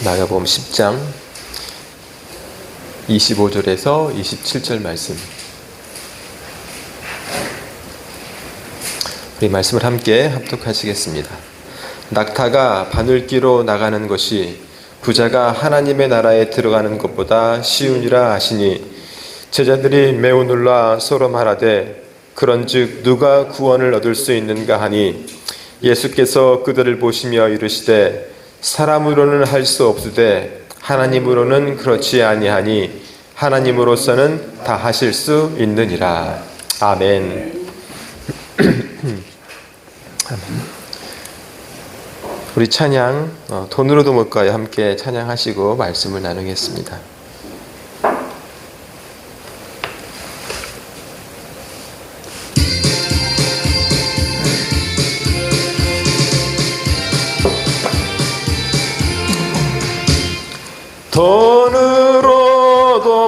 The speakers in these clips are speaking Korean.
마가복음 10장 25절에서 27절 말씀, 우리 말씀을 함께 합독하시겠습니다. 낙타가 바늘기로 나가는 것이 부자가 하나님의 나라에 들어가는 것보다 쉬우니라 하시니 제자들이 매우 놀라 서로 말하되 그런즉 누가 구원을 얻을 수 있는가 하니 예수께서 그들을 보시며 이르시되 사람으로는 할 수 없으되 하나님으로는 그렇지 아니하니 하나님으로서는 다 하실 수 있느니라. 아멘. 우리 찬양 돈으로도 못 가요 함께 찬양하시고 말씀을 나누겠습니다. 돈으로도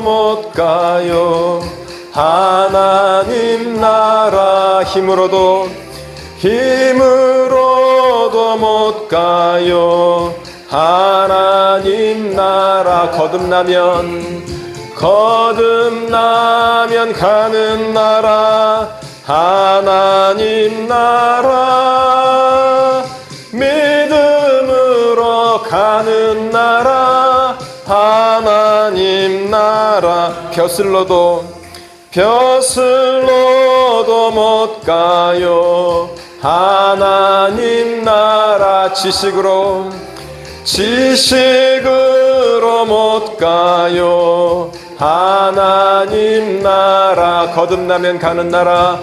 못 가요 하나님 나라, 힘으로도 못 가요 하나님 나라. 거듭나면 가는 나라, 하나님 나라. 믿음으로 가는 나라, 하나님 나라. 벼슬로도 못 가요 하나님 나라. 지식으로 못 가요 하나님 나라. 거듭나면 가는 나라,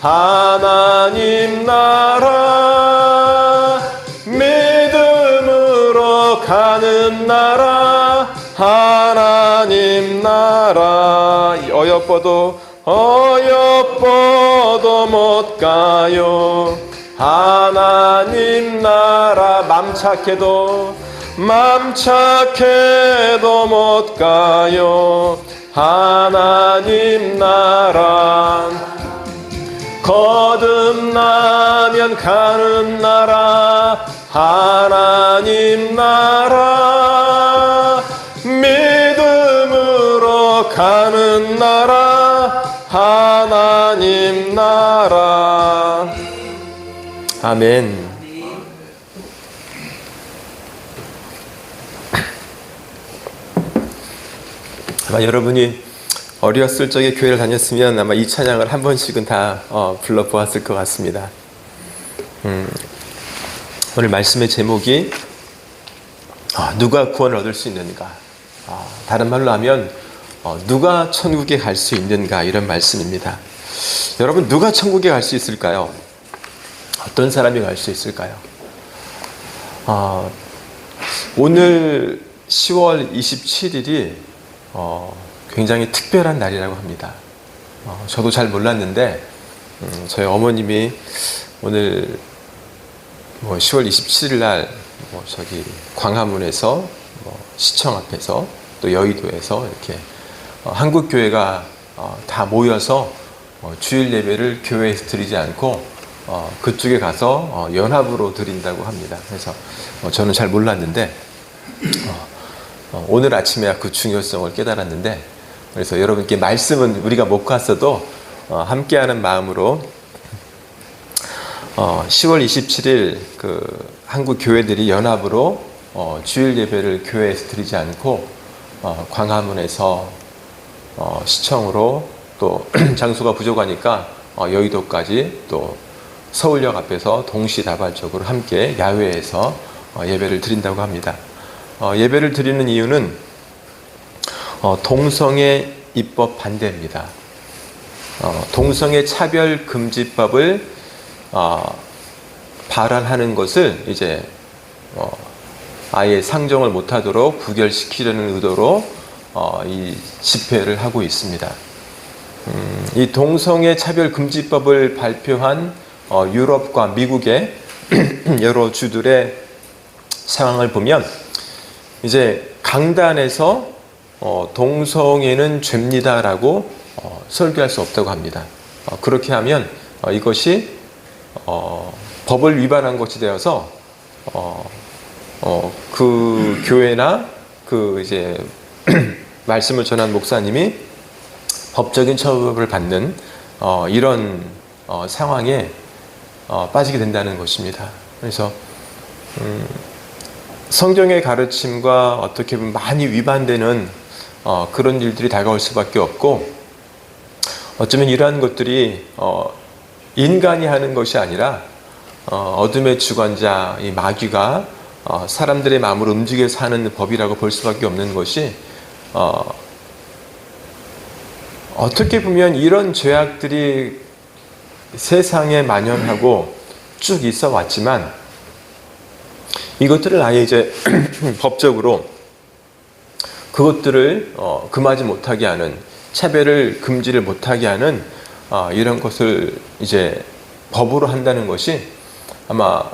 하나님 나라. 믿음으로 가는 나라, 하나님 나라. 어여뻐도 못 가요 하나님 나라. 맘착해도 못 가요 하나님 나라. 거듭나면 가는 나라, 하나님 나라. 믿음으로 가는 나라, 하나님 나라. 아멘. 아마 여러분이 어렸을 적에 교회를 다녔으면 아마 이 찬양을 한 번씩은 다 불러보았을 것 같습니다. 오늘 말씀의 제목이 누가 구원을 얻을 수 있는가, 다른 말로 하면 누가 천국에 갈 수 있는가, 이런 말씀입니다. 여러분, 누가 천국에 갈 수 있을까요? 어떤 사람이 갈 수 있을까요? 오늘 10월 27일이 굉장히 특별한 날이라고 합니다. 저도 잘 몰랐는데 저희 어머님이 오늘 10월 27일 날 저기 광화문에서 시청 앞에서 또 여의도에서 이렇게 한국 교회가 다 모여서 주일 예배를 교회에서 드리지 않고 그쪽에 가서 연합으로 드린다고 합니다. 그래서 저는 잘 몰랐는데 오늘 아침에 그 중요성을 깨달았는데, 그래서 여러분께 말씀은 우리가 못 갔어도 함께하는 마음으로 10월 27일 그 한국 교회들이 연합으로 주일 예배를 교회에서 드리지 않고 광화문에서 시청으로, 또 장소가 부족하니까 여의도까지, 또 서울역 앞에서 동시다발적으로 함께 야외에서 예배를 드린다고 합니다. 예배를 드리는 이유는 동성애 입법 반대입니다. 동성애 차별금지법을 발안하는 것을 이제 아예 상정을 못하도록 부결시키려는 의도로 이 집회를 하고 있습니다. 이 동성애 차별금지법을 발표한 유럽과 미국의 여러 주들의 상황을 보면 이제 강단에서 동성애는 죄입니다라고 설교할 수 없다고 합니다. 그렇게 하면 이것이 법을 위반한 것이 되어서 그 교회나 그 이제 말씀을 전한 목사님이 법적인 처벌을 받는 이런 상황에 빠지게 된다는 것입니다. 그래서 성경의 가르침과 어떻게 보면 많이 위반되는 그런 일들이 다가올 수밖에 없고, 어쩌면 이러한 것들이 인간이 하는 것이 아니라 어둠의 주관자 이 마귀가 사람들의 마음을 움직여서 하는 법이라고 볼 수밖에 없는 것이, 어떻게 보면 이런 죄악들이 세상에 만연하고 쭉 있어 왔지만 이것들을 아예 이제 법적으로 그것들을 금하지 못하게 하는, 차별을 금지를 못하게 하는 이런 것을 이제 법으로 한다는 것이 아마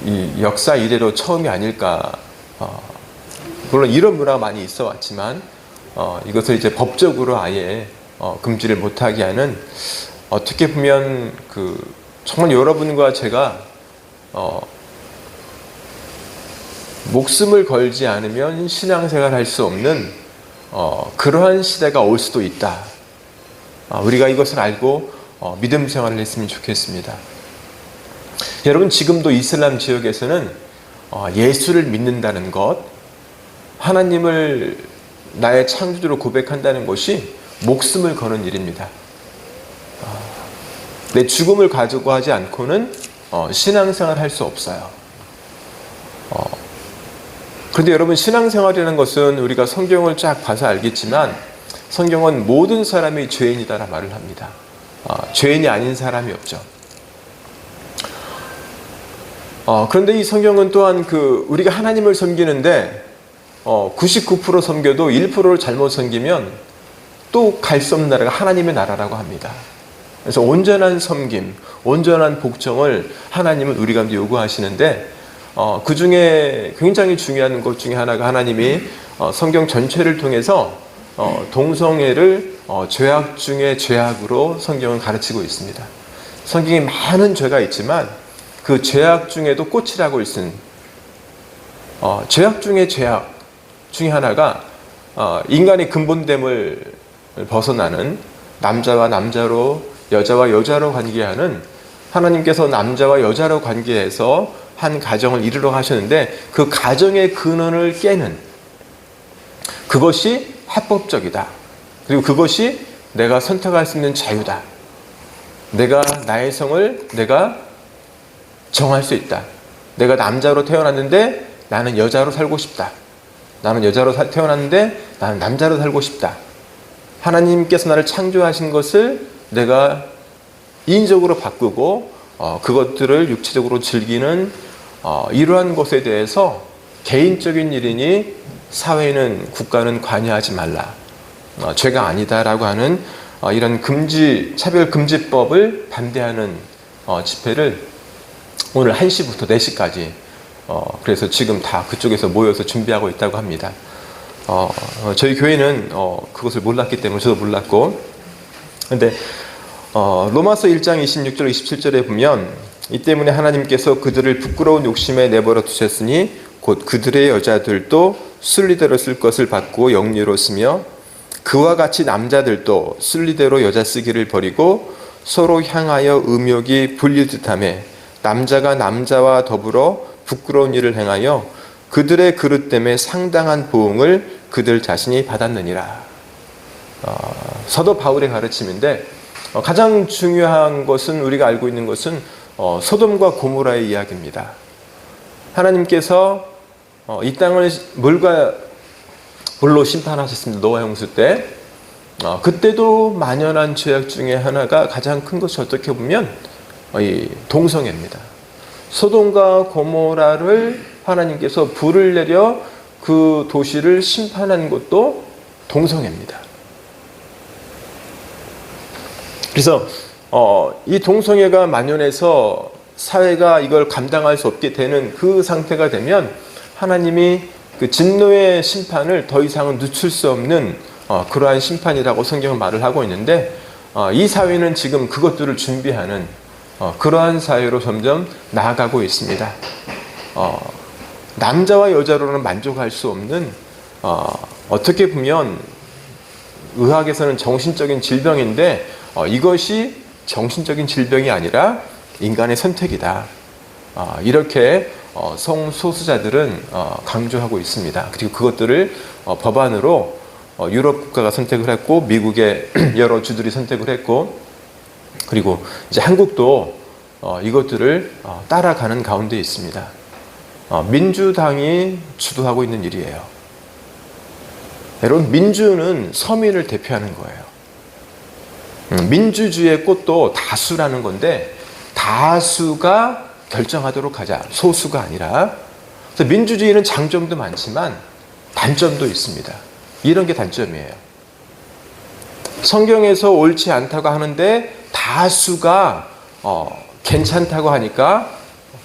이 역사 이래로 처음이 아닐까. 물론 이런 문화가 많이 있어 왔지만 이것을 이제 법적으로 아예 금지를 못하게 하는, 어떻게 보면 정말 여러분과 제가 목숨을 걸지 않으면 신앙생활 할 수 없는 그러한 시대가 올 수도 있다. 우리가 이것을 알고 믿음 생활을 했으면 좋겠습니다. 여러분, 지금도 이슬람 지역에서는 예수를 믿는다는 것, 하나님을 나의 창조주로 고백한다는 것이 목숨을 거는 일입니다. 내 죽음을 가지고 하지 않고는 신앙생활 할 수 없어요. 그런데 여러분, 신앙생활이라는 것은 우리가 성경을 쫙 봐서 알겠지만 성경은 모든 사람이 죄인이다라 말을 합니다. 죄인이 아닌 사람이 없죠. 그런데 이 성경은 또한 우리가 하나님을 섬기는데 99% 섬겨도 1%를 잘못 섬기면 또 갈 수 없는 나라가 하나님의 나라라고 합니다. 그래서 온전한 섬김, 온전한 복종을 하나님은 우리 가운데 요구하시는데, 그 중에 굉장히 중요한 것 중에 하나가, 하나님이 성경 전체를 통해서 동성애를 죄악 중에 죄악으로 성경은 가르치고 있습니다. 성경에 많은 죄가 있지만 그 죄악 중에도 꽃이라고 있는 죄악 중에 죄악 중에 하나가 인간의 근본됨을 벗어나는, 남자와 남자로, 여자와 여자로 관계하는, 하나님께서 남자와 여자로 관계해서 한 가정을 이루려 하셨는데 그 가정의 근원을 깨는, 그것이 합법적이다. 그리고 그것이 내가 선택할 수 있는 자유다. 내가 나의 성을 내가 정할 수 있다. 내가 남자로 태어났는데 나는 여자로 살고 싶다. 나는 여자로 태어났는데 나는 남자로 살고 싶다. 하나님께서 나를 창조하신 것을 내가 인적으로 바꾸고 그것들을 육체적으로 즐기는 이러한 것에 대해서 개인적인 일이니 사회는, 국가는 관여하지 말라. 죄가 아니다라고 하는 이런 차별금지법을 반대하는 집회를 오늘 1시부터 4시까지 그래서 지금 다 그쪽에서 모여서 준비하고 있다고 합니다. 저희 교회는 그것을 몰랐기 때문에 저도 몰랐고, 근데 로마서 1장 26절 27절에 보면, 이 때문에 하나님께서 그들을 부끄러운 욕심에 내버려 두셨으니 곧 그들의 여자들도 순리대로 쓸 것을 받고 영리로 쓰며, 그와 같이 남자들도 순리대로 여자 쓰기를 버리고 서로 향하여 음욕이 불리듯하며 남자가 남자와 더불어 부끄러운 일을 행하여 그들의 그릇 때문에 상당한 보응을 그들 자신이 받았느니라. 사도 바울의 가르침인데, 가장 중요한 것은, 우리가 알고 있는 것은 소돔과 고모라의 이야기입니다. 하나님께서 이 땅을 물과 물로 심판하셨습니다. 노아 홍수 때. 그때도 만연한 죄악 중에 하나가, 가장 큰 것이 어떻게 보면 이 동성애입니다. 소돔과 고모라를 하나님께서 불을 내려 그 도시를 심판한 것도 동성애입니다. 그래서 이 동성애가 만연해서 사회가 이걸 감당할 수 없게 되는 그 상태가 되면 하나님이 그 진노의 심판을 더 이상은 늦출 수 없는 그러한 심판이라고 성경은 말을 하고 있는데, 이 사회는 지금 그것들을 준비하는, 그러한 사회로 점점 나아가고 있습니다. 남자와 여자로는 만족할 수 없는 어떻게 보면 의학에서는 정신적인 질병인데 이것이 정신적인 질병이 아니라 인간의 선택이다. 이렇게 성소수자들은 강조하고 있습니다. 그리고 그것들을 법안으로 유럽 국가가 선택을 했고 미국의 여러 주들이 선택을 했고 그리고 이제 한국도 이것들을 따라가는 가운데 있습니다. 민주당이 주도하고 있는 일이에요. 여러분, 민주는 서민을 대표하는 거예요. 민주주의의 꽃도 다수라는 건데 다수가 결정하도록 하자. 소수가 아니라. 그래서 민주주의는 장점도 많지만 단점도 있습니다. 이런 게 단점이에요. 성경에서 옳지 않다고 하는데 다수가 괜찮다고 하니까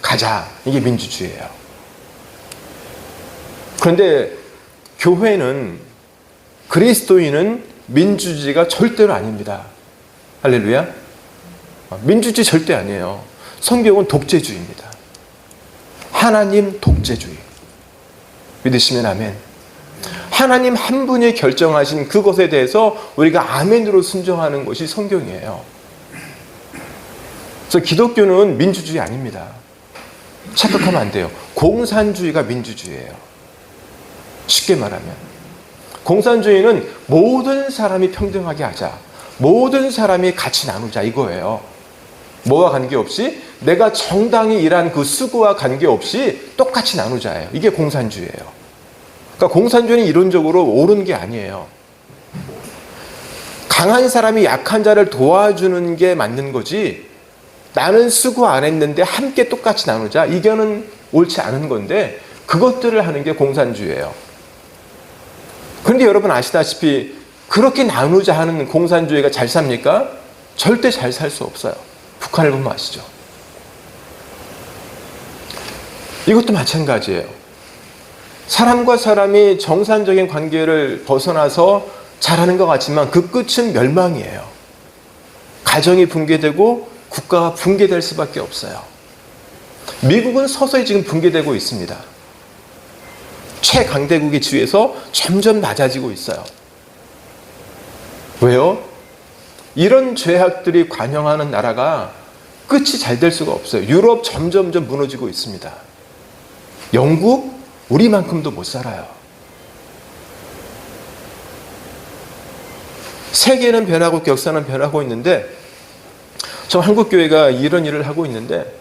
가자. 이게 민주주의예요. 그런데 교회는 그리스도인은 민주주의가 절대로 아닙니다. 할렐루야. 민주주의 절대 아니에요. 성경은 독재주의입니다. 하나님 독재주의. 믿으시면 아멘. 하나님 한 분이 결정하신 그것에 대해서 우리가 아멘으로 순종하는 것이 성경이에요. 그래서 기독교는 민주주의 아닙니다. 착각하면 안 돼요. 공산주의가 민주주의예요. 쉽게 말하면 공산주의는 모든 사람이 평등하게 하자. 모든 사람이 같이 나누자 이거예요. 뭐와 관계없이 내가 정당히 일한 그 수고와 관계없이 똑같이 나누자예요. 이게 공산주의예요. 그러니까 공산주의는 이론적으로 옳은 게 아니에요. 강한 사람이 약한 자를 도와주는 게 맞는 거지 나는 수고 안 했는데 함께 똑같이 나누자 이거는 옳지 않은 건데 그것들을 하는 게 공산주의예요. 그런데 여러분 아시다시피 그렇게 나누자 하는 공산주의가 잘 삽니까? 절대 잘 살 수 없어요. 북한을 보면 아시죠? 이것도 마찬가지예요. 사람과 사람이 정상적인 관계를 벗어나서 잘하는 것 같지만 그 끝은 멸망이에요. 가정이 붕괴되고 국가가 붕괴될 수밖에 없어요. 미국은 서서히 지금 붕괴되고 있습니다. 최강대국의 지위에서 점점 낮아지고 있어요. 왜요? 이런 죄악들이 관영하는 나라가 끝이 잘 될 수가 없어요. 유럽 점점점 무너지고 있습니다. 영국 우리만큼도 못 살아요. 세계는 변하고 역사는 변하고 있는데 저 한국교회가 이런 일을 하고 있는데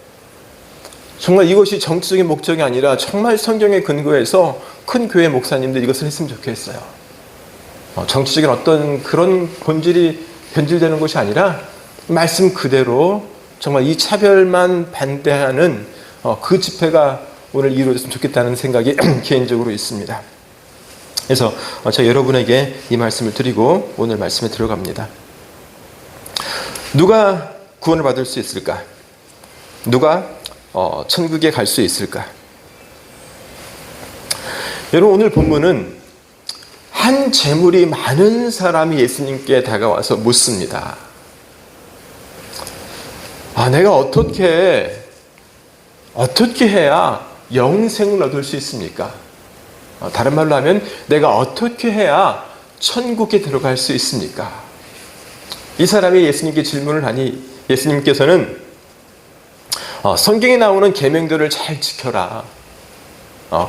정말 이것이 정치적인 목적이 아니라 정말 성경에 근거해서 큰 교회 목사님들 이것을 했으면 좋겠어요. 정치적인 어떤 그런 본질이 변질되는 것이 아니라 말씀 그대로 정말 이 차별만 반대하는 그 집회가 오늘 이루어졌으면 좋겠다는 생각이 개인적으로 있습니다. 그래서 제가 여러분에게 이 말씀을 드리고 오늘 말씀에 들어갑니다. 누가 구원을 받을 수 있을까? 누가 천국에 갈 수 있을까? 여러분 오늘 본문은 한 재물이 많은 사람이 예수님께 다가와서 묻습니다. 내가 어떻게 해야 영생을 얻을 수 있습니까? 다른 말로 하면 내가 어떻게 해야 천국에 들어갈 수 있습니까? 이 사람이 예수님께 질문을 하니 예수님께서는 성경에 나오는 계명들을 잘 지켜라.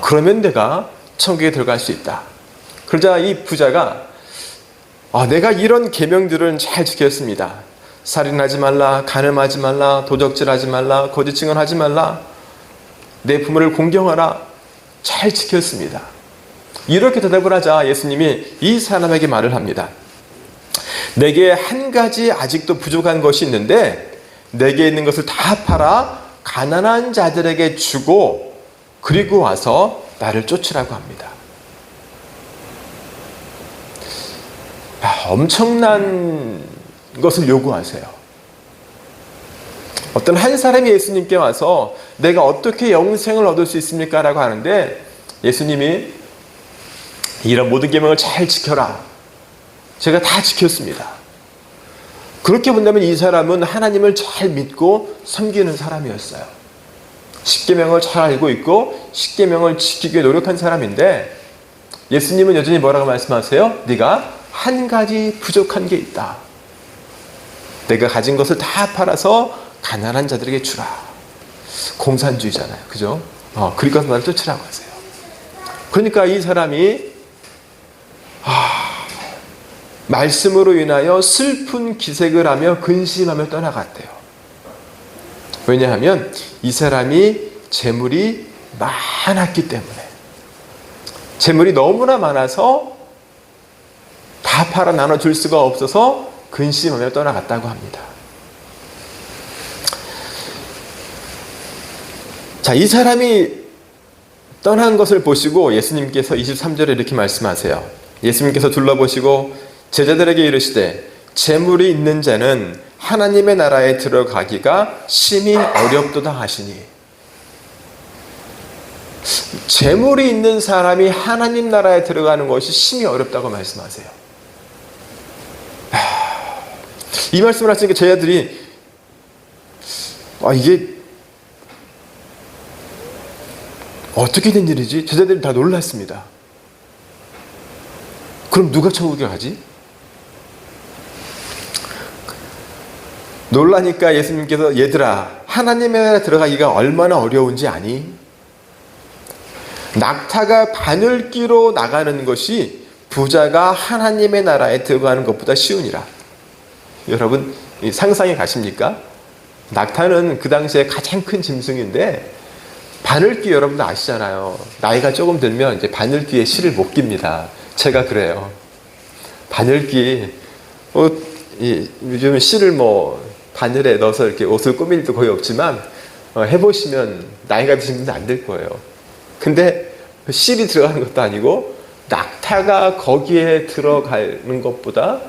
그러면 내가 천국에 들어갈 수 있다. 그러자 이 부자가 내가 이런 계명들은 잘 지켰습니다. 살인하지 말라, 간음하지 말라, 도적질하지 말라, 거짓 증언하지 말라, 내 부모를 공경하라. 잘 지켰습니다. 이렇게 대답을 하자 예수님이 이 사람에게 말을 합니다. 내게 한 가지 아직도 부족한 것이 있는데 내게 있는 것을 다 팔아 가난한 자들에게 주고 그리고 와서 나를 쫓으라고 합니다. 엄청난 것을 요구하세요. 어떤 한 사람이 예수님께 와서 내가 어떻게 영생을 얻을 수 있습니까? 라고 하는데 예수님이 이런 모든 계명을 잘 지켜라. 제가 다 지켰습니다. 그렇게 본다면 이 사람은 하나님을 잘 믿고 섬기는 사람이었어요. 십계명을 잘 알고 있고 십계명을 지키기 위해 노력한 사람인데 예수님은 여전히 뭐라고 말씀하세요? 네가 한 가지 부족한 게 있다. 내가 가진 것을 다 팔아서 가난한 자들에게 주라. 공산주의잖아요. 그죠? 그리고 나를 쫓으라고 하세요. 그러니까 이 사람이 말씀으로 인하여 슬픈 기색을 하며 근심하며 떠나갔대요. 왜냐하면 이 사람이 재물이 많았기 때문에. 재물이 너무나 많아서 다 팔아 나눠줄 수가 없어서 근심하며 떠나갔다고 합니다. 자, 이 사람이 떠난 것을 보시고 예수님께서 23절에 이렇게 말씀하세요. 예수님께서 둘러보시고 제자들에게 이르시되 재물이 있는 자는 하나님의 나라에 들어가기가 심히 어렵도다 하시니. 재물이 있는 사람이 하나님 나라에 들어가는 것이 심히 어렵다고 말씀하세요. 이 말씀을 하시니까 제자들이 이게 어떻게 된 일이지? 제자들이 다 놀랐습니다. 그럼 누가 천국에 가지? 놀라니까 예수님께서 얘들아 하나님의 나라에 들어가기가 얼마나 어려운지 아니? 낙타가 바늘귀로 나가는 것이 부자가 하나님의 나라에 들어가는 것보다 쉬우니라. 여러분 상상이 가십니까? 낙타는 그 당시에 가장 큰 짐승인데 바늘귀 여러분도 아시잖아요. 나이가 조금 들면 이제 바늘귀에 실을 못 깁니다. 제가 그래요. 바늘귀 요즘 실을 바늘에 넣어서 이렇게 옷을 꾸밀 일도 거의 없지만 해보시면 나이가 드신 분은 안 될 거예요. 근데 실이 들어가는 것도 아니고 낙타가 거기에 들어가는 것보다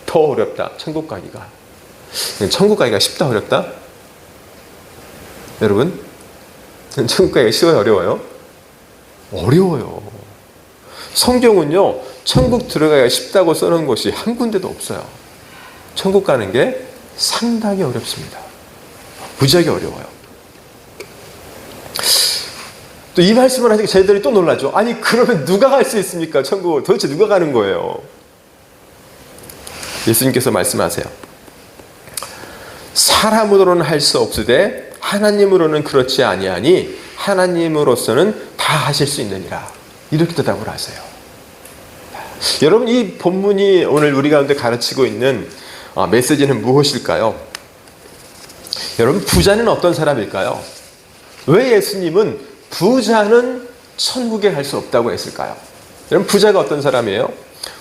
더 어렵다. 천국 가기가. 천국 가기가 쉽다 어렵다? 여러분 천국 가기가 쉬워요 어려워요? 어려워요. 성경은요 천국 들어가기가 쉽다고 써놓은 것이 한 군데도 없어요. 천국 가는 게 상당히 어렵습니다. 무지하게 어려워요. 또 이 말씀을 하니까 저희들이 또 놀라죠. 아니 그러면 누가 갈 수 있습니까? 천국 도대체 누가 가는 거예요? 예수님께서 말씀하세요. 사람으로는 할 수 없으되 하나님으로는 그렇지 아니하니 하나님으로서는 다 하실 수 있느니라. 이렇게 대답을 하세요. 여러분 이 본문이 오늘 우리 가운데 가르치고 있는 메시지는 무엇일까요? 여러분 부자는 어떤 사람일까요? 왜 예수님은 부자는 천국에 갈 수 없다고 했을까요? 여러분 부자가 어떤 사람이에요?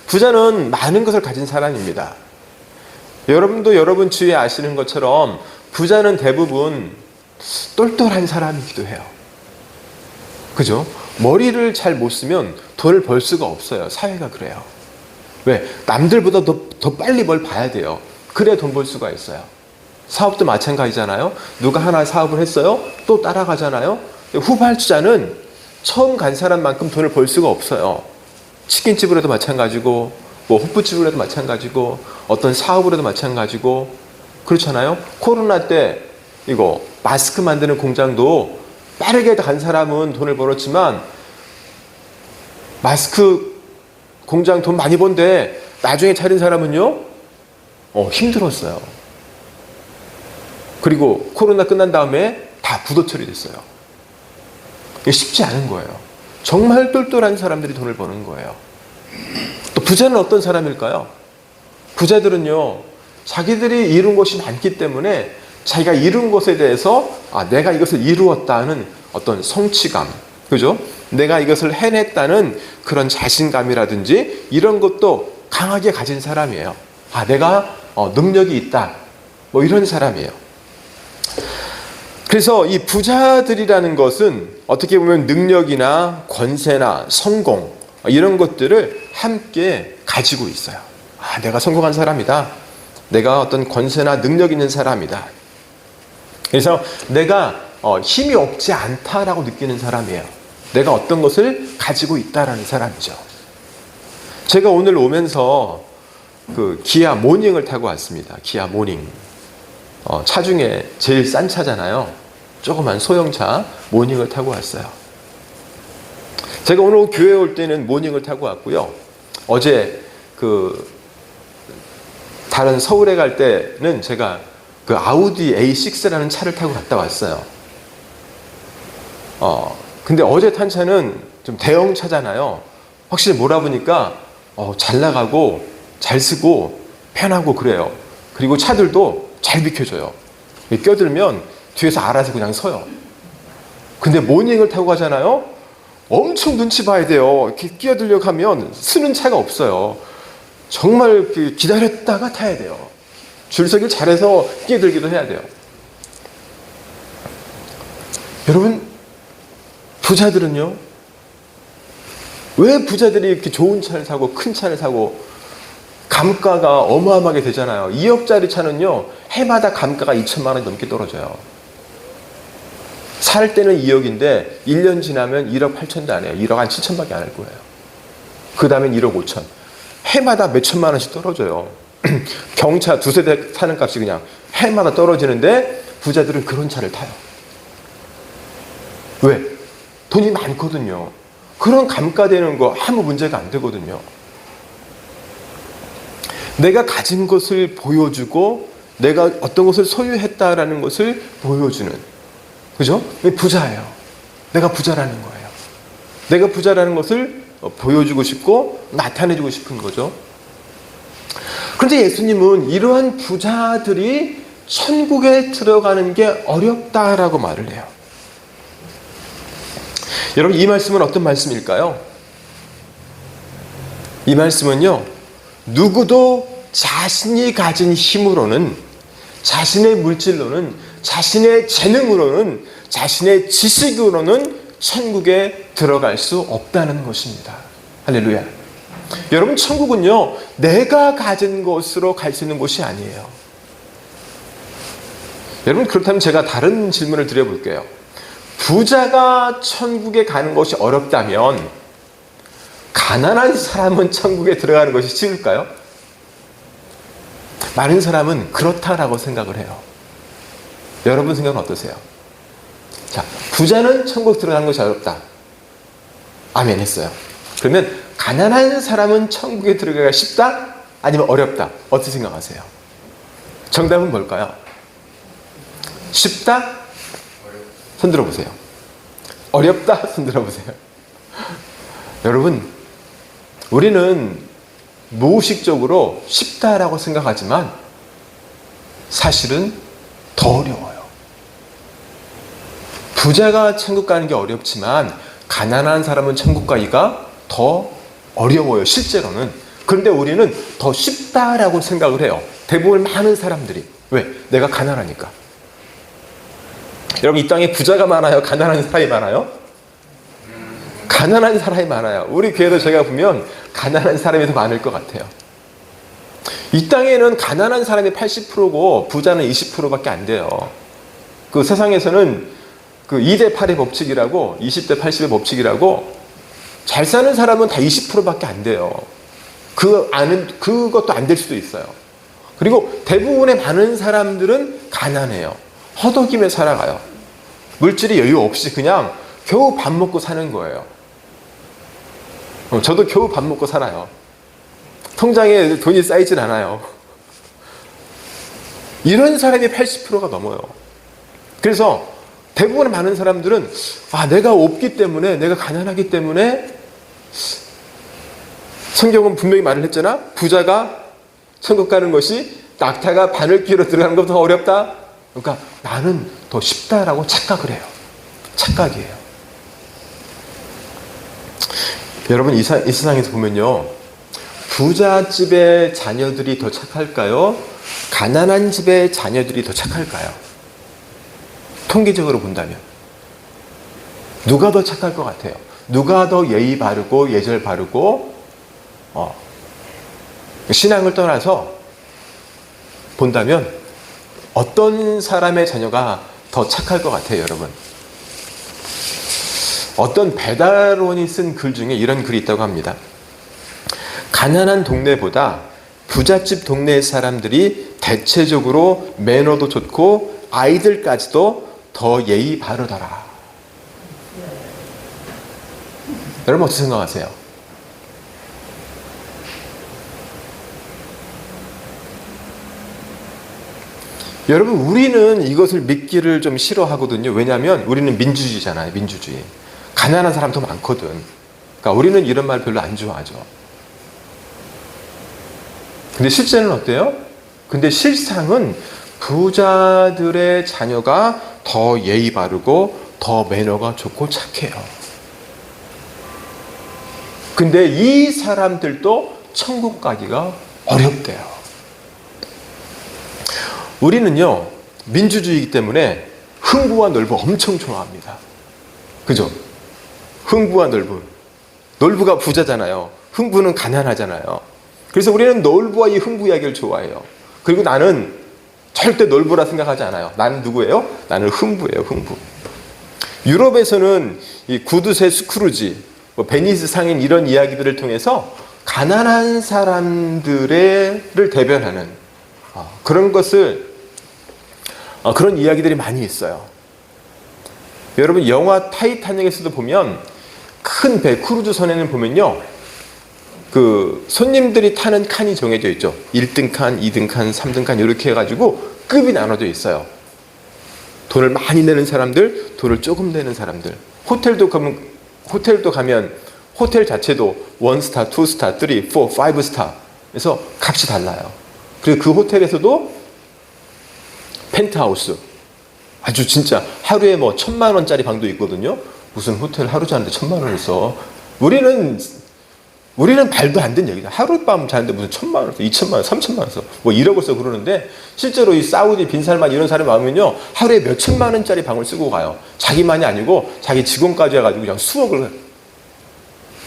부자는 많은 것을 가진 사람입니다. 여러분도 여러분 주위에 아시는 것처럼 부자는 대부분 똘똘한 사람이기도 해요. 그죠? 머리를 잘 못 쓰면 돈을 벌 수가 없어요. 사회가 그래요. 왜? 남들보다 더 빨리 뭘 봐야 돼요. 그래야 돈 벌 수가 있어요. 사업도 마찬가지잖아요. 누가 하나 사업을 했어요? 또 따라가잖아요. 후발주자는 처음 간 사람만큼 돈을 벌 수가 없어요. 치킨집으로 해도 마찬가지고 호프집으로 해도 마찬가지고 어떤 사업으로 해도 마찬가지고 그렇잖아요. 코로나 때 이거 마스크 만드는 공장도 빠르게 간 사람은 돈을 벌었지만 마스크 공장 돈 많이 번데 나중에 차린 사람은요 힘들었어요. 그리고 코로나 끝난 다음에 다 부도 처리됐어요. 이게 쉽지 않은 거예요. 정말 똘똘한 사람들이 돈을 버는 거예요. 또 부자는 어떤 사람일까요? 부자들은요 자기들이 이룬 것이 많기 때문에 자기가 이룬 것에 대해서 내가 이것을 이루었다는 어떤 성취감, 그죠? 내가 이것을 해냈다는 그런 자신감이라든지 이런 것도 강하게 가진 사람이에요. 내가 능력이 있다. 이런 사람이에요. 그래서 이 부자들이라는 것은 어떻게 보면 능력이나 권세나 성공 이런 것들을 함께 가지고 있어요. 내가 성공한 사람이다. 내가 어떤 권세나 능력 있는 사람이다. 그래서 내가 힘이 없지 않다라고 느끼는 사람이에요. 내가 어떤 것을 가지고 있다라는 사람이죠. 제가 오늘 오면서 그 기아 모닝을 타고 왔습니다. 기아 모닝. 차 중에 제일 싼 차잖아요. 조그만 소형차 모닝을 타고 왔어요. 제가 오늘 교회 올 때는 모닝을 타고 왔고요. 어제 다른 서울에 갈 때는 제가 그 아우디 A6라는 차를 타고 갔다 왔어요. 근데 어제 탄 차는 좀 대형 차잖아요. 확실히 몰아보니까 잘 나가고 잘 쓰고 편하고 그래요. 그리고 차들도 잘 비켜줘요. 껴들면 뒤에서 알아서 그냥 서요. 근데 모닝을 타고 가잖아요. 엄청 눈치 봐야 돼요. 이렇게 끼어들려고 하면 쓰는 차가 없어요. 정말 기다렸다가 타야 돼요. 줄서기를 잘해서 끼어들기도 해야 돼요. 여러분, 부자들은요, 왜 부자들이 이렇게 좋은 차를 사고 큰 차를 사고 감가가 어마어마하게 되잖아요. 2억짜리 차는요, 해마다 감가가 2천만 원이 넘게 떨어져요. 살 때는 2억인데 1년 지나면 1억 8천도 안 해요. 1억 한 7천밖에 안 할 거예요. 그 다음엔 1억 5천. 해마다 몇 천만 원씩 떨어져요. 경차 두세 대 타는 값이 그냥 해마다 떨어지는데 부자들은 그런 차를 타요. 왜? 돈이 많거든요. 그런 감가되는 거 아무 문제가 안 되거든요. 내가 가진 것을 보여주고 내가 어떤 것을 소유했다라는 것을 보여주는, 그죠? 부자예요. 내가 부자라는 거예요. 내가 부자라는 것을 보여주고 싶고 나타내주고 싶은 거죠. 그런데 예수님은 이러한 부자들이 천국에 들어가는 게 어렵다라고 말을 해요. 여러분, 이 말씀은 어떤 말씀일까요? 이 말씀은요, 누구도 자신이 가진 힘으로는, 자신의 물질로는, 자신의 재능으로는, 자신의 지식으로는 천국에 들어갈 수 없다는 것입니다. 할렐루야. 여러분, 천국은요, 내가 가진 것으로 갈 수 있는 곳이 아니에요. 여러분, 그렇다면 제가 다른 질문을 드려볼게요. 부자가 천국에 가는 것이 어렵다면 가난한 사람은 천국에 들어가는 것이 쉬울까요? 많은 사람은 그렇다라고 생각을 해요. 여러분 생각은 어떠세요? 자, 부자는 천국 들어가는 것이 어렵다. 아멘 했어요. 그러면 가난한 사람은 천국에 들어가기가 쉽다? 아니면 어렵다? 어떻게 생각하세요? 정답은 뭘까요? 쉽다? 손 들어보세요. 어렵다? 손 들어보세요. 여러분, 우리는 무의식적으로 쉽다라고 생각하지만 사실은 더 어려워요. 부자가 천국 가는 게 어렵지만 가난한 사람은 천국 가기가 더 어려워요, 실제로는. 그런데 우리는 더 쉽다라고 생각을 해요. 대부분 많은 사람들이. 왜? 내가 가난하니까. 여러분, 이 땅에 부자가 많아요? 가난한 사람이 많아요? 가난한 사람이 많아요. 우리 교회도 제가 보면 가난한 사람이 더 많을 것 같아요. 이 땅에는 가난한 사람이 80%고 부자는 20%밖에 안 돼요. 그 세상에서는 그 2대 8의 법칙이라고, 20대 80의 법칙이라고, 잘 사는 사람은 다 20%밖에 안 돼요. 그것도 안 될 수도 있어요. 그리고 대부분의 많은 사람들은 가난해요. 허덕이며 살아가요. 물질이 여유 없이 그냥 겨우 밥 먹고 사는 거예요. 저도 겨우 밥 먹고 살아요. 통장에 돈이 쌓이진 않아요. 이런 사람이 80%가 넘어요. 그래서 대부분의 많은 사람들은 내가 없기 때문에, 내가 가난하기 때문에, 성경은 분명히 말을 했잖아. 부자가 천국 가는 것이 낙타가 바늘 끼로 들어가는 것보다 어렵다. 그러니까 나는 더 쉽다라고 착각을 해요. 착각이에요. 여러분, 이 세상에서 보면요, 부잣집의 자녀들이 더 착할까요? 가난한 집의 자녀들이 더 착할까요? 통계적으로 본다면 누가 더 착할 것 같아요? 누가 더 예의 바르고 예절 바르고 신앙을 떠나서 본다면 어떤 사람의 자녀가 더 착할 것 같아요, 여러분? 어떤 배달원이 쓴 글 중에 이런 글이 있다고 합니다. 가난한 동네보다 부잣집 동네 사람들이 대체적으로 매너도 좋고 아이들까지도 더 예의 바르더라. 여러분 어떻게 생각하세요? 여러분 우리는 이것을 믿기를 좀 싫어하거든요. 왜냐하면 우리는 민주주의잖아요. 민주주의. 가난한 사람도 많거든. 그러니까 우리는 이런 말 별로 안 좋아하죠. 근데 실제는 어때요? 근데 실상은 부자들의 자녀가 더 예의 바르고 더 매너가 좋고 착해요. 근데 이 사람들도 천국 가기가 어렵대요. 우리는요, 민주주의이기 때문에 흥부와 놀부 엄청 좋아합니다. 그죠? 흥부와 놀부. 놀부가 부자잖아요. 흥부는 가난하잖아요. 그래서 우리는 놀부와 이 흥부 이야기를 좋아해요. 그리고 나는 절대 놀부라 생각하지 않아요. 나는 누구예요? 나는 흥부예요, 흥부. 유럽에서는 이 구두쇠 스크루지, 베니스 상인 이런 이야기들을 통해서 가난한 사람들을 대변하는 그런 그런 이야기들이 많이 있어요. 여러분 영화 타이타닉에서도 보면 큰 배 크루즈선에는 보면요, 그 손님들이 타는 칸이 정해져 있죠. 1등 칸, 2등 칸, 3등 칸 이렇게 해가지고 급이 나눠져 있어요. 돈을 많이 내는 사람들, 돈을 조금 내는 사람들. 호텔도 가면 호텔 자체도 1스타, 2스타, 3, 4, 5스타 그래서 값이 달라요. 그리고 그 호텔에서도 펜트하우스, 아주 진짜 하루에 뭐 1,000만 원짜리 방도 있거든요. 무슨 호텔 하루 자는데 1,000만 원을 써. 우리는 말도 안 되는 얘기죠. 하룻밤 자는데 무슨 1,000만 원, 2,000만 원, 3,000만 원 써. 뭐 1억을 써 그러는데 실제로 이 사우디 빈살만 이런 사람이 많으면요, 하루에 몇 천만 원짜리 방을 쓰고 가요. 자기만이 아니고 자기 직원까지 해가지고 그냥 수억을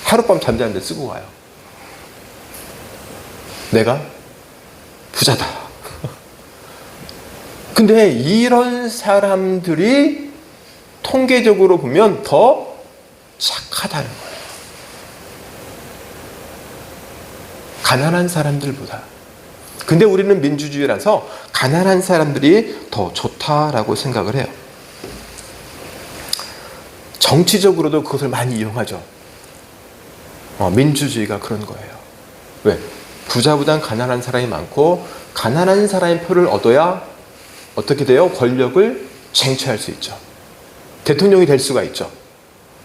하룻밤 잠자는데 쓰고 가요. 내가 부자다. 근데 이런 사람들이 통계적으로 보면 더 착하다는 거예요. 가난한 사람들보다. 근데 우리는 민주주의라서 가난한 사람들이 더 좋다라고 생각을 해요. 정치적으로도 그것을 많이 이용하죠. 민주주의가 그런 거예요. 왜? 부자보단 가난한 사람이 많고 가난한 사람의 표를 얻어야 어떻게 돼요? 권력을 쟁취할 수 있죠. 대통령이 될 수가 있죠.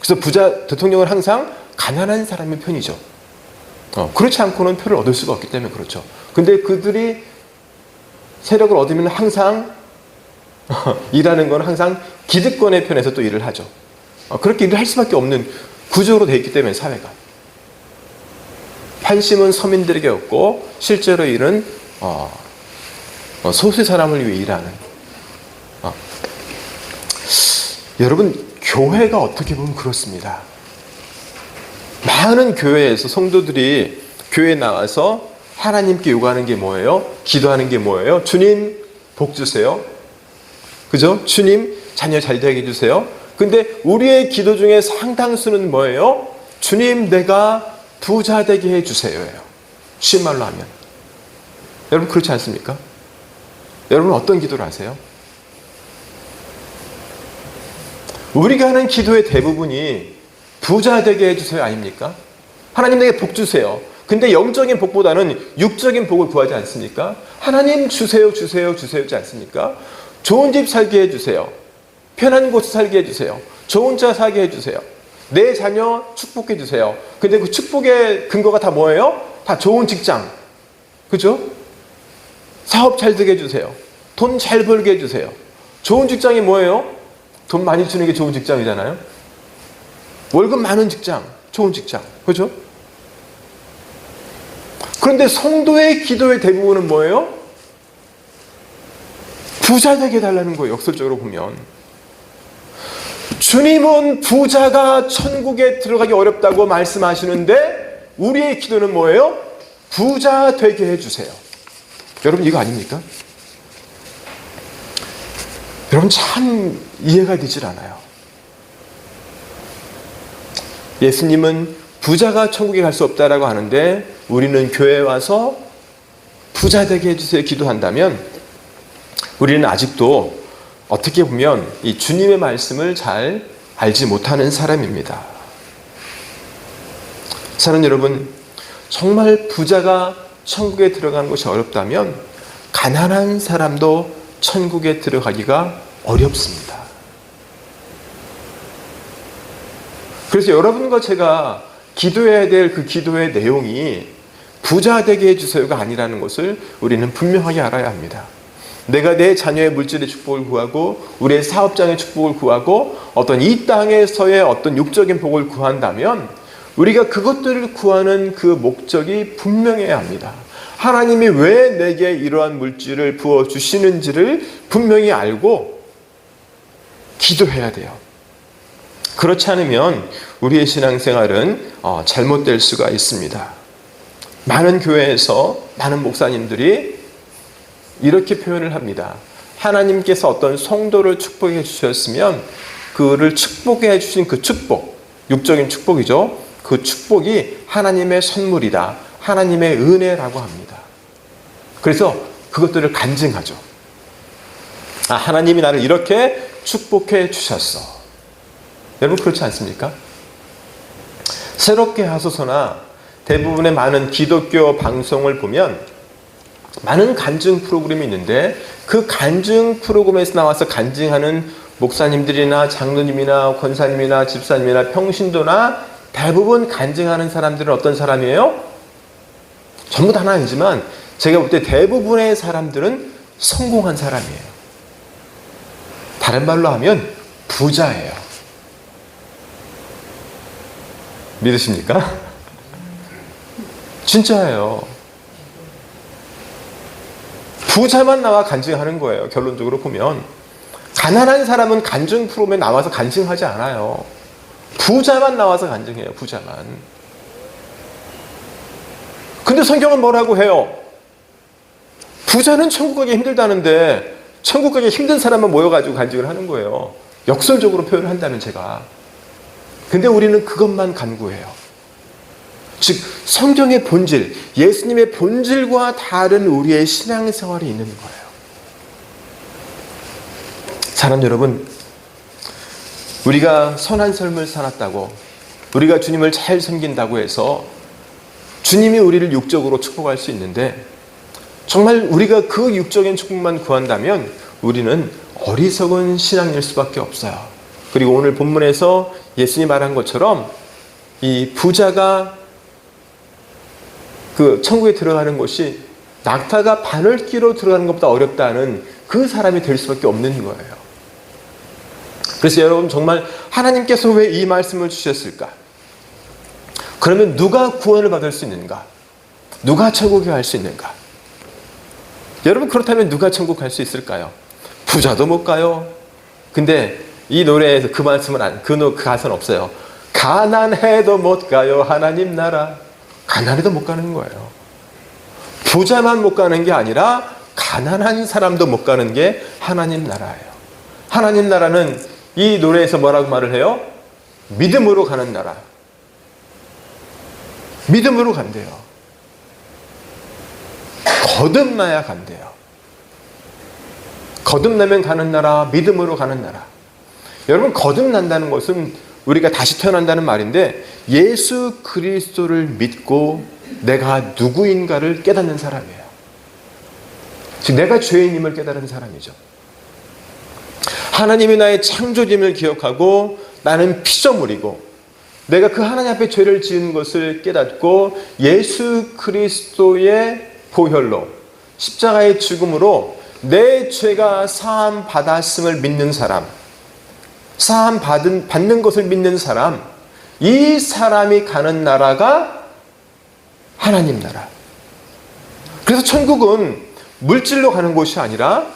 그래서 대통령은 항상 가난한 사람의 편이죠. 그렇지 않고는 표를 얻을 수가 없기 때문에 그렇죠. 근데 그들이 세력을 얻으면 항상 일하는 건 항상 기득권의 편에서 또 일을 하죠. 그렇게 일을 할 수밖에 없는 구조로 되어 있기 때문에 사회가. 관심은 서민들에게 없고 실제로 일은 소수의 사람을 위해 일하는. 여러분 교회가 어떻게 보면 그렇습니다. 많은 교회에서 성도들이 교회에 나와서 하나님께 요구하는 게 뭐예요? 기도하는 게 뭐예요? 주님 복 주세요. 그죠? 주님 자녀 잘 되게 해주세요. 근데 우리의 기도 중에 상당수는 뭐예요? 주님 내가 부자 되게 해주세요. 쉬운 말로 하면. 여러분 그렇지 않습니까? 여러분 어떤 기도를 하세요? 우리가 하는 기도의 대부분이 부자 되게 해주세요 아닙니까? 하나님 내게 복 주세요. 근데 영적인 복보다는 육적인 복을 구하지 않습니까? 하나님 주세요 주세요 주세요 하지 않습니까? 좋은 집 살게 해주세요. 편한 곳에 살게 해주세요. 좋은 차 사게 해주세요. 내 자녀 축복해 주세요. 근데 그 축복의 근거가 다 뭐예요? 다 좋은 직장. 그죠? 사업 잘 되게 해주세요. 돈 잘 벌게 해주세요. 좋은 직장이 뭐예요? 돈 많이 주는 게 좋은 직장이잖아요. 월급 많은 직장, 좋은 직장. 그죠? 그런데 성도의 기도의 대부분은 뭐예요? 부자 되게 해달라는 거예요. 역설적으로 보면. 주님은 부자가 천국에 들어가기 어렵다고 말씀하시는데 우리의 기도는 뭐예요? 부자 되게 해주세요. 여러분 이거 아닙니까? 여러분 참 이해가 되질 않아요. 예수님은 부자가 천국에 갈 수 없다라고 하는데 우리는 교회에 와서 부자 되게 해주세요 기도한다면 우리는 아직도 어떻게 보면 이 주님의 말씀을 잘 알지 못하는 사람입니다. 사랑하는 여러분, 정말 부자가 천국에 들어가는 것이 어렵다면 가난한 사람도 천국에 들어가기가 어렵습니다. 그래서 여러분과 제가 기도해야 될 그 기도의 내용이 부자 되게 해주세요가 아니라는 것을 우리는 분명하게 알아야 합니다. 내가 내 자녀의 물질의 축복을 구하고 우리의 사업장의 축복을 구하고 어떤 이 땅에서의 어떤 육적인 복을 구한다면 우리가 그것들을 구하는 그 목적이 분명해야 합니다. 하나님이 왜 내게 이러한 물질을 부어주시는지를 분명히 알고 기도해야 돼요. 그렇지 않으면 우리의 신앙생활은 잘못될 수가 있습니다. 많은 교회에서 많은 목사님들이 이렇게 표현을 합니다. 하나님께서 어떤 성도를 축복해 주셨으면 그를 축복해 주신 그 축복, 육적인 축복이죠. 그 축복이 하나님의 선물이다. 하나님의 은혜라고 합니다. 그래서 그것들을 간증하죠. 하나님이 나를 이렇게 축복해 주셨어. 여러분 그렇지 않습니까? 새롭게 하소서나 대부분의 많은 기독교 방송을 보면 많은 간증 프로그램이 있는데 그 간증 프로그램에서 나와서 간증하는 목사님들이나 장로님이나 권사님이나 집사님이나 평신도나 대부분 간증하는 사람들은 어떤 사람이에요? 전부 다는 아니지만 제가 볼 때 대부분의 사람들은 성공한 사람이에요. 다른 말로 하면 부자예요. 믿으십니까? 진짜예요. 부자만 나와 간증하는 거예요. 결론적으로 보면 가난한 사람은 간증 프로그램에 나와서 간증하지 않아요. 부자만 나와서 간증해요. 부자만. 근데 성경은 뭐라고 해요? 부자는 천국 가기 힘들다는데 천국 가기 힘든 사람만 모여가지고 간증을 하는 거예요. 역설적으로 표현을 한다면 제가. 근데 우리는 그것만 간구해요. 즉 성경의 본질, 예수님의 본질과 다른 우리의 신앙생활이 있는 거예요. 사랑하는 여러분, 우리가 선한 삶을 살았다고, 우리가 주님을 잘 섬긴다고 해서 주님이 우리를 육적으로 축복할 수 있는데 정말 우리가 그 육적인 축복만 구한다면 우리는 어리석은 신앙일 수밖에 없어요. 그리고 오늘 본문에서 예수님이 말한 것처럼 이 부자가 그 천국에 들어가는 것이 낙타가 바늘귀로 들어가는 것보다 어렵다는 그 사람이 될 수밖에 없는 거예요. 그래서 여러분 정말 하나님께서 왜 이 말씀을 주셨을까? 그러면 누가 구원을 받을 수 있는가? 누가 천국에 갈 수 있는가? 여러분 그렇다면 누가 천국 갈 수 있을까요? 부자도 못 가요. 근데 이 노래에서 그 말씀은 그 가사는 없어요. 가난해도 못 가요 하나님 나라. 가난해도 못 가는 거예요. 부자만 못 가는 게 아니라 가난한 사람도 못 가는 게 하나님 나라예요. 하나님 나라는 이 노래에서 뭐라고 말을 해요? 믿음으로 가는 나라. 믿음으로 간대요. 거듭나야 간대요. 거듭나면 가는 나라, 믿음으로 가는 나라. 여러분 거듭난다는 것은 우리가 다시 태어난다는 말인데 예수 그리스도를 믿고 내가 누구인가를 깨닫는 사람이에요. 즉 내가 죄인임을 깨달은 사람이죠. 하나님이 나의 창조임을 기억하고 나는 피조물이고 내가 그 하나님 앞에 죄를 지은 것을 깨닫고 예수 그리스도의 보혈로 십자가의 죽음으로 내 죄가 사함 받았음을 믿는 사람, 사함 받는 것을 믿는 사람, 이 사람이 가는 나라가 하나님 나라. 그래서 천국은 물질로 가는 곳이 아니라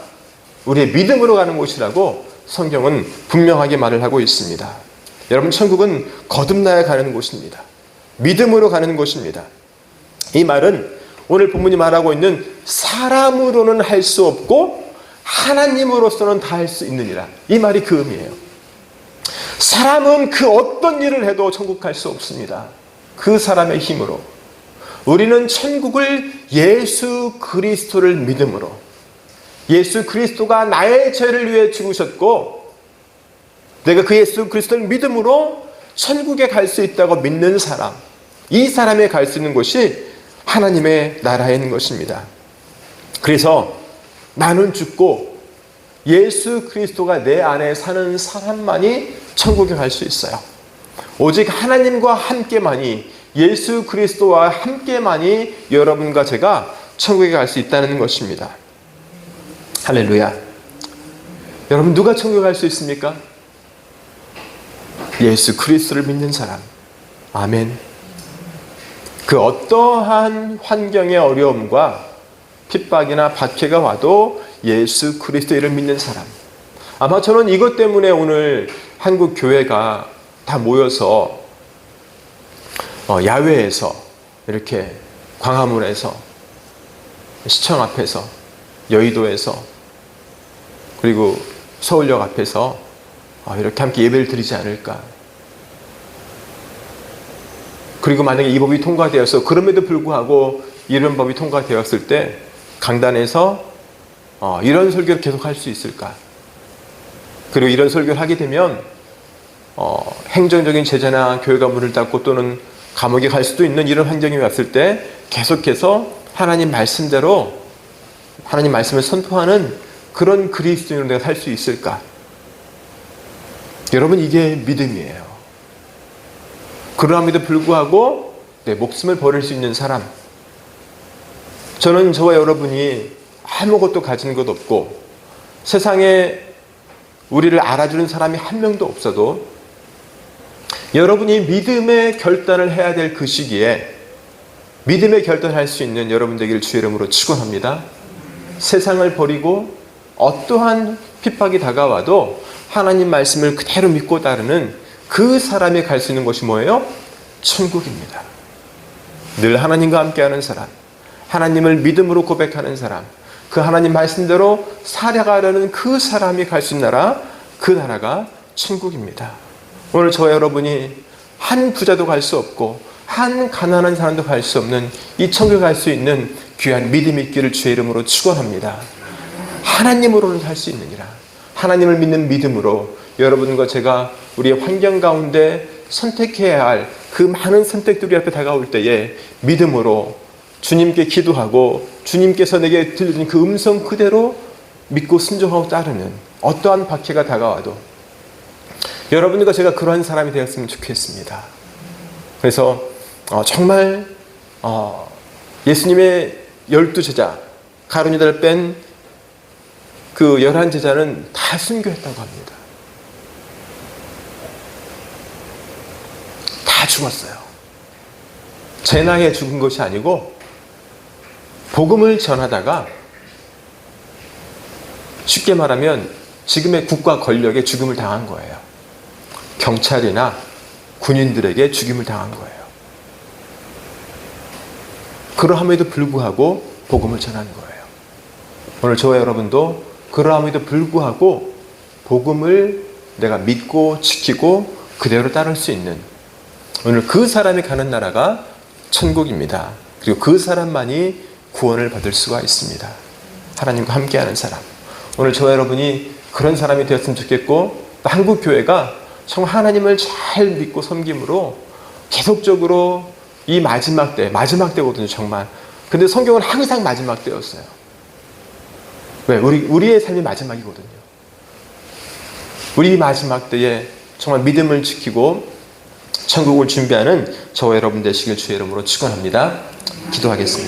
우리의 믿음으로 가는 곳이라고 성경은 분명하게 말을 하고 있습니다. 여러분 천국은 거듭나야 가는 곳입니다. 믿음으로 가는 곳입니다. 이 말은 오늘 본문이 말하고 있는 사람으로는 할 수 없고 하나님으로서는 다 할 수 있느니라. 이 말이 그 의미예요. 사람은 그 어떤 일을 해도 천국 갈 수 없습니다. 그 사람의 힘으로. 우리는 천국을 예수 그리스도를 믿음으로, 예수 그리스도가 나의 죄를 위해 죽으셨고 내가 그 예수 그리스도를 믿음으로 천국에 갈 수 있다고 믿는 사람, 이 사람이 갈 수 있는 곳이 하나님의 나라에 있는 것입니다. 그래서 나는 죽고 예수 그리스도가 내 안에 사는 사람만이 천국에 갈 수 있어요. 오직 하나님과 함께만이, 예수 그리스도와 함께만이 여러분과 제가 천국에 갈 수 있다는 것입니다. 할렐루야. 여러분, 누가 천국에 갈 수 있습니까? 예수 그리스도를 믿는 사람. 아멘. 그 어떠한 환경의 어려움과 핍박이나 박해가 와도 예수 그리스도를 믿는 사람. 아마 저는 이것 때문에 오늘 한국 교회가 다 모여서 야외에서, 이렇게 광화문에서, 시청 앞에서, 여의도에서, 그리고 서울역 앞에서 이렇게 함께 예배를 드리지 않을까. 그리고 만약에 이 법이 통과되어서, 그럼에도 불구하고 이런 법이 통과되었을 때 강단에서 이런 설교를 계속 할 수 있을까. 그리고 이런 설교를 하게 되면 행정적인 제재나 교회가 문을 닫고 또는 감옥에 갈 수도 있는 이런 환경이 왔을 때 계속해서 하나님 말씀대로 하나님 말씀을 선포하는 그런 그리스도인으로 내가 살 수 있을까? 여러분, 이게 믿음이에요. 그러함에도 불구하고 내 목숨을 버릴 수 있는 사람. 저는 저와 여러분이 아무것도 가진 것 없고 세상에 우리를 알아주는 사람이 한 명도 없어도 여러분이 믿음의 결단을 해야 될 그 시기에 믿음의 결단을 할 수 있는 여러분 되기를 주의 이름으로 축원합니다. 세상을 버리고 어떠한 핍박이 다가와도 하나님 말씀을 그대로 믿고 따르는 그 사람이 갈 수 있는 곳이 뭐예요? 천국입니다. 늘 하나님과 함께하는 사람, 하나님을 믿음으로 고백하는 사람, 그 하나님 말씀대로 살아가려는 그 사람이 갈 수 있는 나라, 그 나라가 천국입니다. 오늘 저와 여러분이 한 부자도 갈 수 없고 한 가난한 사람도 갈 수 없는 이 천국에 갈 수 있는 귀한 믿음이 있기를 주의 이름으로 축원합니다. 하나님으로는 살 수 있느니라. 하나님을 믿는 믿음으로 여러분과 제가 우리의 환경 가운데 선택해야 할 그 많은 선택들이 앞에 다가올 때에 믿음으로 주님께 기도하고 주님께서 내게 들려준 그 음성 그대로 믿고 순종하고 따르는, 어떠한 박해가 다가와도 여러분과 제가 그러한 사람이 되었으면 좋겠습니다. 그래서 정말 예수님의 12제자, 가룟 유다를 뺀 그 11제자는 다 순교했다고 합니다. 다 죽었어요. 제 나이에 죽은 것이 아니고 복음을 전하다가, 쉽게 말하면 지금의 국가 권력에 죽임을 당한 거예요. 경찰이나 군인들에게 죽임을 당한 거예요. 그러함에도 불구하고 복음을 전하는 거예요. 오늘 저와 여러분도 그러함에도 불구하고 복음을 내가 믿고 지키고 그대로 따를 수 있는, 오늘 그 사람이 가는 나라가 천국입니다. 그리고 그 사람만이 구원을 받을 수가 있습니다. 하나님과 함께하는 사람. 오늘 저와 여러분이 그런 사람이 되었으면 좋겠고, 또 한국교회가 정말 하나님을 잘 믿고 섬김으로 계속적으로 이 마지막 때거든요, 정말. 근데 성경은 항상 마지막 때였어요. 왜? 우리의 삶이 마지막이거든요. 우리 마지막 때에 정말 믿음을 지키고 천국을 준비하는 저와 여러분 되시길 주의 이름으로 축원합니다. 기도하겠습니다.